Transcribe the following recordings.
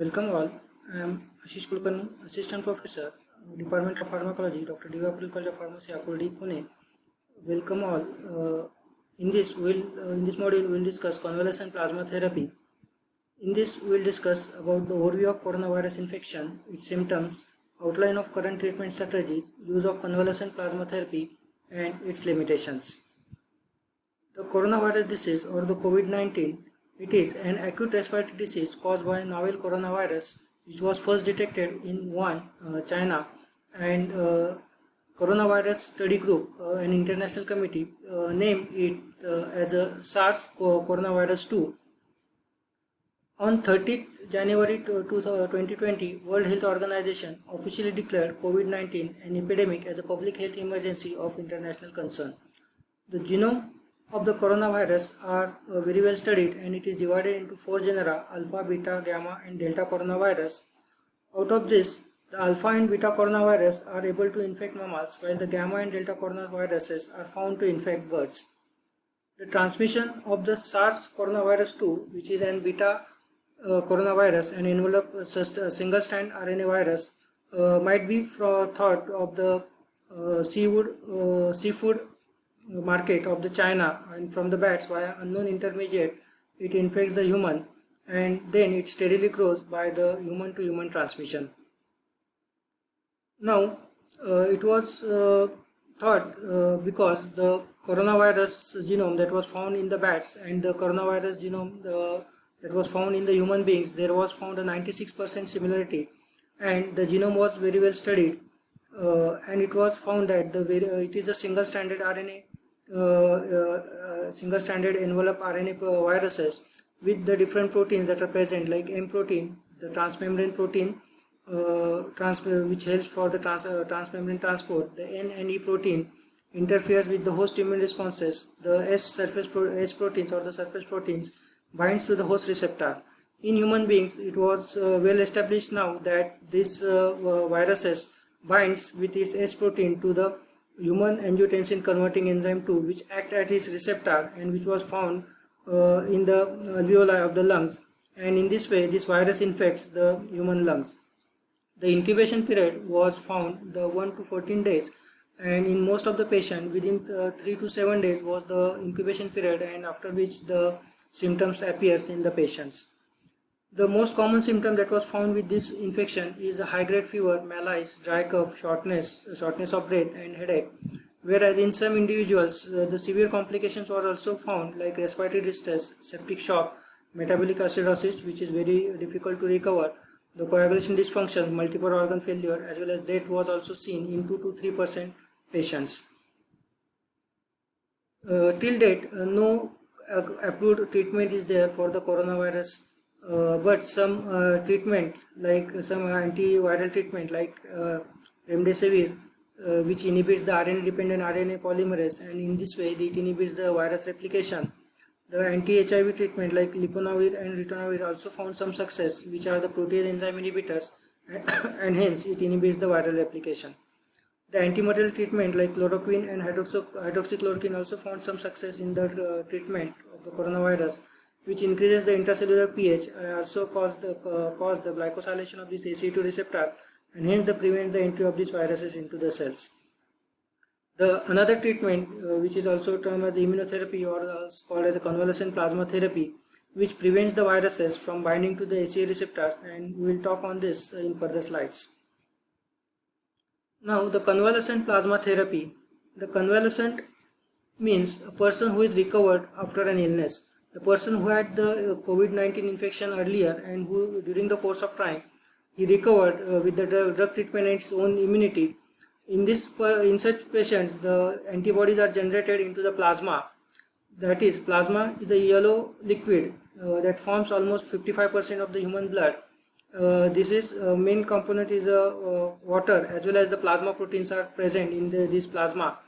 Welcome all. I am Ashish Kulkarni, Assistant Professor, Department of Pharmacology, Dr. D.Y. Patil College of Pharmacy, Akurdi, Pune. Welcome all. In this module, we will discuss convalescent plasma therapy. In this, we will discuss about the overview of coronavirus infection, its symptoms, outline of current treatment strategies, use of convalescent plasma therapy, and its limitations. The coronavirus disease or the COVID-19, it is an acute respiratory disease caused by novel coronavirus which was first detected in Wuhan, China, and Coronavirus Study Group, an international committee, named it as a SARS coronavirus 2. On 30th January 2020, World Health Organization officially declared COVID-19 an epidemic as a public health emergency of international concern. The genome of the coronavirus are very well studied, and it is divided into 4 genera: alpha, beta, gamma and delta coronavirus. Out of this, the alpha and beta coronavirus are able to infect mammals, while the gamma and delta coronaviruses are found to infect birds. The transmission of the SARS coronavirus 2, which is an beta coronavirus and envelope single strand RNA virus, might be thought of the seafood market of the China, and from the bats via unknown intermediate it infects the human, and then it steadily grows by the human to human transmission. Now it was thought because the coronavirus genome that was found in the bats and the coronavirus genome that was found in the human beings, there was found a 96% similarity, and the genome was very well studied, and it was found that it is a single stranded RNA single stranded envelope RNA viruses with the different proteins that are present, like M protein, the transmembrane protein which helps for the transmembrane transport. The N and E protein interferes with the host immune responses. The S proteins or the surface proteins binds to the host receptor. In human beings, it was well established now that this viruses binds with its S protein to the human angiotensin converting enzyme 2, which acts as its receptor and which was found in the alveoli of the lungs, and in this way this virus infects the human lungs. The incubation period was found the 1 to 14 days, and in most of the patients within 3 to 7 days was the incubation period, and after which the symptoms appears in the patients. The most common symptom that was found with this infection is a high-grade fever, malaise, dry cough, shortness of breath and headache. Whereas in some individuals, the severe complications were also found, like respiratory distress, septic shock, metabolic acidosis, which is very difficult to recover, the coagulation dysfunction, multiple organ failure, as well as death was also seen in 2 to 3% patients. Till date, no approved treatment is there for the coronavirus. But some treatment, like some antiviral treatment like remdesivir, which inhibits the RNA dependent RNA polymerase, and in this way it inhibits the virus replication. The anti-HIV treatment like leponavir and ritonavir also found some success, which are the protease enzyme inhibitors, and hence it inhibits the viral replication. The antimalarial treatment like chloroquine and hydroxychloroquine also found some success in the treatment of the coronavirus, which increases the intracellular pH and also cause the glycosylation of this ACE2 receptor, and hence prevents the entry of these viruses into the cells. Another treatment which is also termed as immunotherapy or called as a convalescent plasma therapy, which prevents the viruses from binding to the ACE receptors, and we will talk on this in further slides. Now the convalescent plasma therapy. The convalescent means a person who is recovered after an illness. The person who had the COVID-19 infection earlier and who during the course of time he recovered with the drug treatment and its own immunity. In such patients, the antibodies are generated into the plasma. That is, plasma is a yellow liquid that forms almost 55% of the human blood. This is main component is water, as well as the plasma proteins are present in this plasma,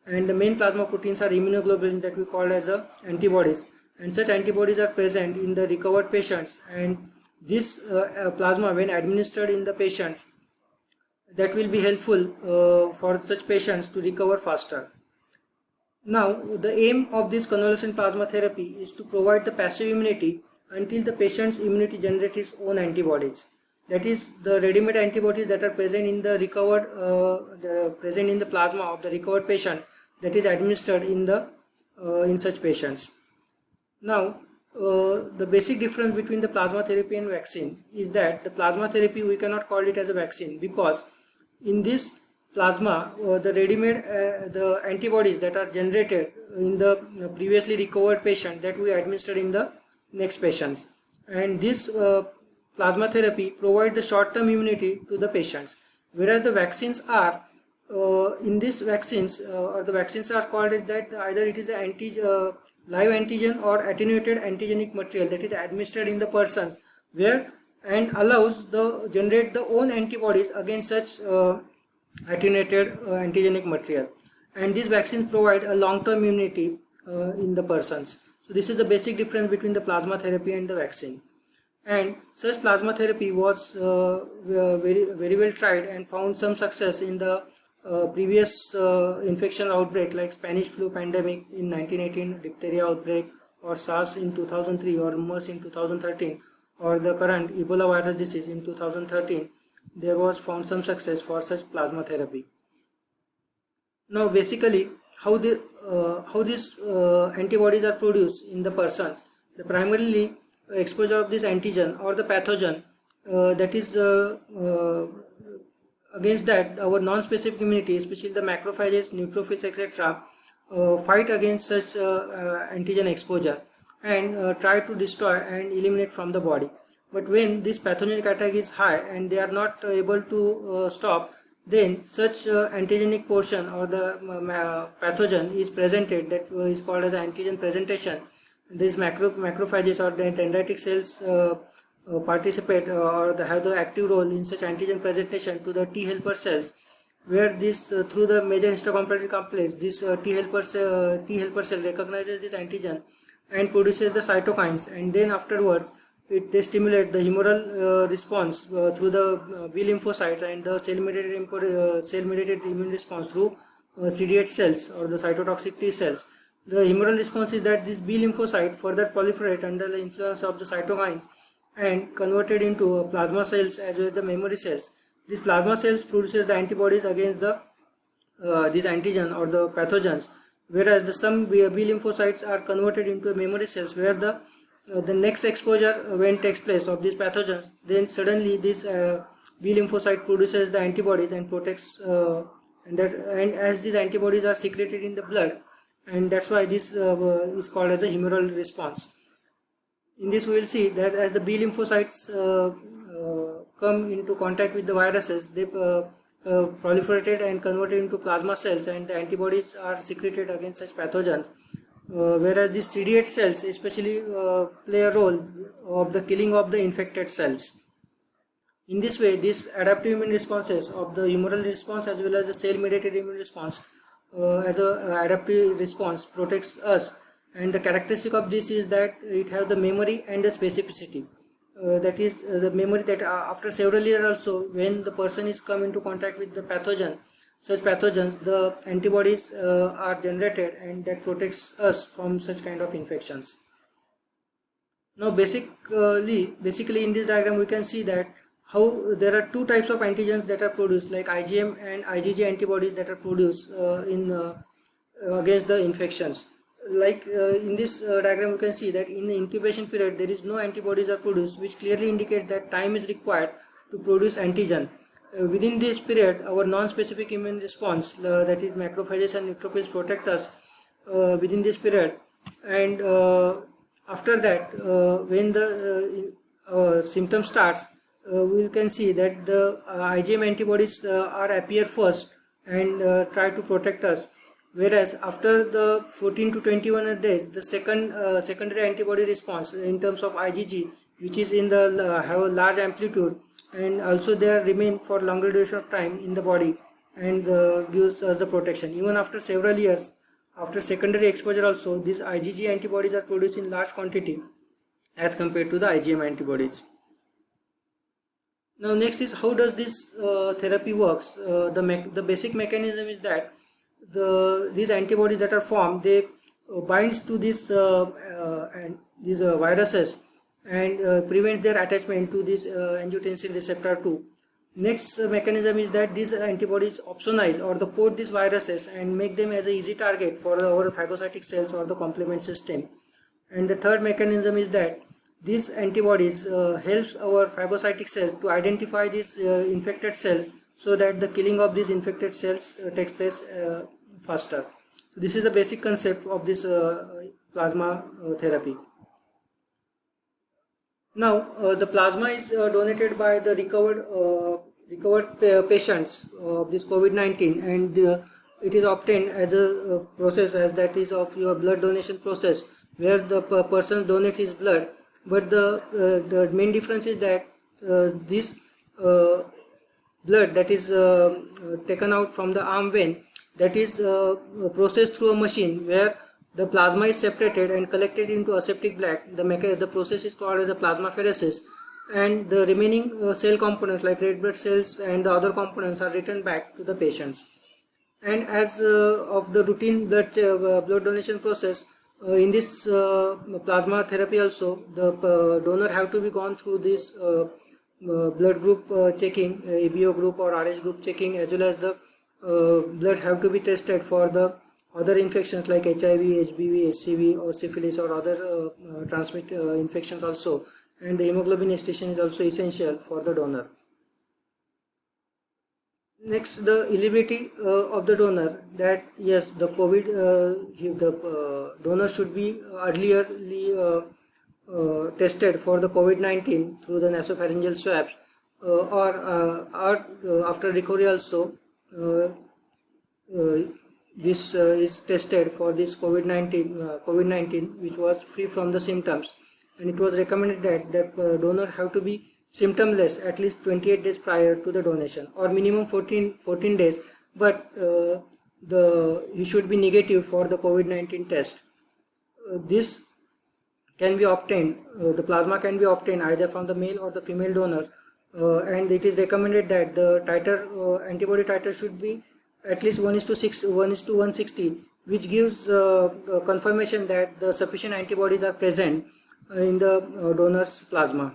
and the main plasma proteins are immunoglobulins that we call as antibodies. And such antibodies are present in the recovered patients, and this plasma, when administered in the patients, that will be helpful for such patients to recover faster. Now, the aim of this convalescent plasma therapy is to provide the passive immunity until the patient's immunity generates its own antibodies. That is, the ready-made antibodies that are present in the plasma of the recovered patient, that is administered in such patients. Now, the basic difference between the plasma therapy and vaccine is that the plasma therapy, we cannot call it as a vaccine, because in this plasma, the ready-made the antibodies that are generated in the previously recovered patient, that we administered in the next patients, and this plasma therapy provides the short-term immunity to the patients, whereas the vaccines are in these vaccines or the vaccines are called as that either it is a live antigen or attenuated antigenic material that is administered in the persons, where and allows the generate the own antibodies against such attenuated antigenic material, and these vaccines provide a long-term immunity in the persons. So this is the basic difference between the plasma therapy and the vaccine. And such plasma therapy was very well tried and found some success in the previous infection outbreak like Spanish flu pandemic in 1918, diphtheria outbreak, or SARS in 2003, or MERS in 2013, or the current Ebola virus disease in 2013. There was found some success for such plasma therapy. Now basically how these antibodies are produced in the persons. The primarily exposure of this antigen or the pathogen that is against that our non-specific immunity, especially the macrophages, neutrophils, etc., fight against such antigen exposure and try to destroy and eliminate from the body. But when this pathogenic attack is high and they are not able to stop, then such antigenic portion or the pathogen is presented, that is called as antigen presentation. These macrophages or the dendritic cells participate or have the active role in such antigen presentation to the T helper cells, where this through the major histocompatibility complex, this T helper cell recognizes this antigen and produces the cytokines, and then afterwards they stimulate the humoral response through the B lymphocytes and the cell-mediated immune response through CD8 cells or the cytotoxic T cells. The humoral response is that this B lymphocyte further proliferate under the influence of the cytokines and converted into plasma cells as well as the memory cells. These plasma cells produces the antibodies against the these antigen or the pathogens, whereas some B lymphocytes are converted into memory cells, where the next exposure when takes place of these pathogens, then suddenly this B lymphocyte produces the antibodies and protects and as these antibodies are secreted in the blood, and that's why this is called as a humoral response. In this we will see that as the B lymphocytes come into contact with the viruses, they proliferated and converted into plasma cells, and the antibodies are secreted against such pathogens. Whereas these CD8 cells especially play a role of the killing of the infected cells. In this way, these adaptive immune responses of the humoral response as well as the cell-mediated immune response as a adaptive response protects us, and the characteristic of this is that it has the memory and the specificity. That is the memory that after several years also, when the person is come into contact with the pathogen, such pathogens, the antibodies are generated, and that protects us from such kind of infections. Now basically in this diagram we can see that how there are two types of antigens that are produced, like IgM and IgG antibodies that are produced against the infections. Like in this diagram we can see that in the incubation period there is no antibodies are produced, which clearly indicates that time is required to produce antigen. Within this period, our non-specific immune response, that is macrophages and neutrophils, protect us within this period, and after that when the symptom starts, we can see that the IgM antibodies appear first and try to protect us, whereas after the 14 to 21 days, the secondary antibody response in terms of IgG, which is in the have a large amplitude, and also they remain for longer duration of time in the body and gives us the protection. Even after several years, after secondary exposure also, these IgG antibodies are produced in large quantity as compared to the IgM antibodies. Now next is how does this therapy works. The basic mechanism is that these antibodies that are formed, they binds to these viruses, and prevent their attachment to this angiotensin receptor 2. Next mechanism is that these antibodies opsonize or the coat these viruses and make them as an easy target for our phagocytic cells or the complement system. And the third mechanism is that these antibodies helps our phagocytic cells to identify these infected cells, so that the killing of these infected cells takes place faster. So this is the basic concept of this plasma therapy. Now the plasma is donated by the recovered patients of this COVID-19, and it is obtained as a process as that is of your blood donation process, where the person donates his blood. But the main difference is that this blood that is taken out from the arm vein, that is processed through a machine where the plasma is separated and collected into aseptic bag. The process is called as a plasmapheresis, and the remaining cell components like red blood cells and the other components are returned back to the patients. And as of the routine blood donation process, in this plasma therapy also, the donor have to be gone through this blood group checking, ABO group or RH group checking, as well as the blood have to be tested for the other infections like HIV, HBV, HCV or syphilis or other transmit infections also, and the hemoglobin station is also essential for the donor. Next, the eligibility of the donor, that yes, the donor should be earlierly tested for the COVID-19 through the nasopharyngeal swabs, or after recovery also this is tested for this COVID-19 which was free from the symptoms, and it was recommended that donor have to be symptomless at least 28 days prior to the donation, or minimum 14 days, but he should be negative for the COVID-19 test. This can be obtained, the plasma can be obtained either from the male or the female donor, and it is recommended that the antibody titer should be at least 1:6, 1:160, which gives confirmation that the sufficient antibodies are present in the donor's plasma.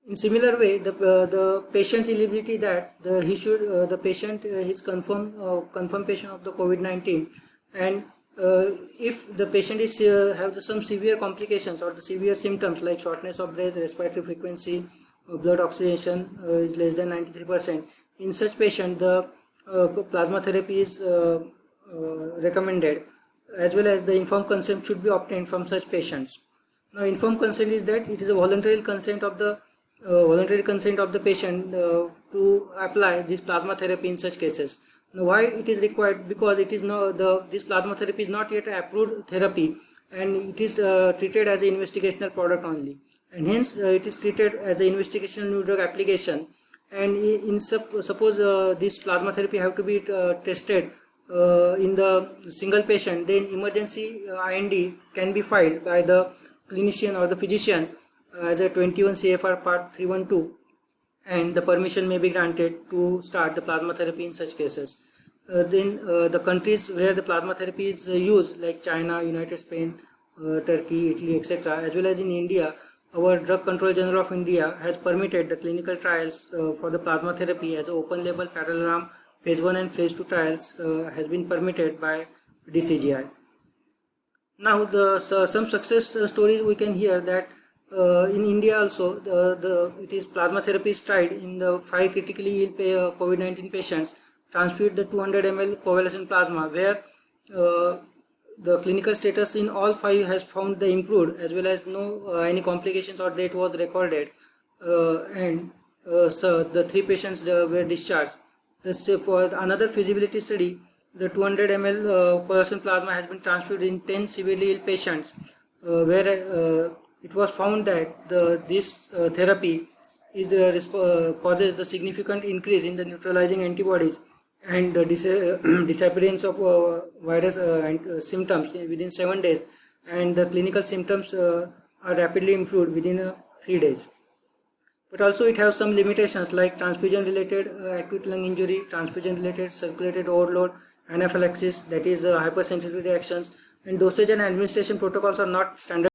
In similar way, the patient's eligibility, that the patient is confirmed patient of the COVID-19, and if the patient is have some severe complications or the severe symptoms like shortness of breath, respiratory frequency, blood oxygenation is less than 93%, in such patient the plasma therapy is recommended, as well as the informed consent should be obtained from such patients. Now, informed consent is that it is a voluntary consent of the patient to apply this plasma therapy in such cases. Now, why it is required? Because it is this plasma therapy is not yet approved therapy, and it is treated as an investigational product only, and hence it is treated as an investigational new drug application. And suppose this plasma therapy have to be tested in the single patient, then emergency IND can be filed by the clinician or the physician as a 21 CFR Part 312, and the permission may be granted to start the plasma therapy in such cases. Then the countries where the plasma therapy is used, like China, United States, Turkey, Italy, etc., as well as in India, our Drug Control General of India has permitted the clinical trials for the plasma therapy as open label parallel arm phase 1 and phase 2 trials has been permitted by DCGI. Now, some success stories we can hear that in India also it is plasma therapy is tried in the 5 critically ill COVID-19 patients, transfused the 200 ml covalescent plasma, where the clinical status in all 5 has found the improved, as well as no any complications or death was recorded, and so the 3 patients were discharged. For another feasibility study, the 200 ml covalescent plasma has been transferred in 10 severely ill patients, where it was found that this therapy is causes the significant increase in the neutralizing antibodies and the disappearance of virus and symptoms within 7 days, and the clinical symptoms are rapidly improved within 3 days. But also it has some limitations like transfusion related acute lung injury, transfusion related circulated overload, anaphylaxis, that is hypersensitivity reactions, and dosage and administration protocols are not standard.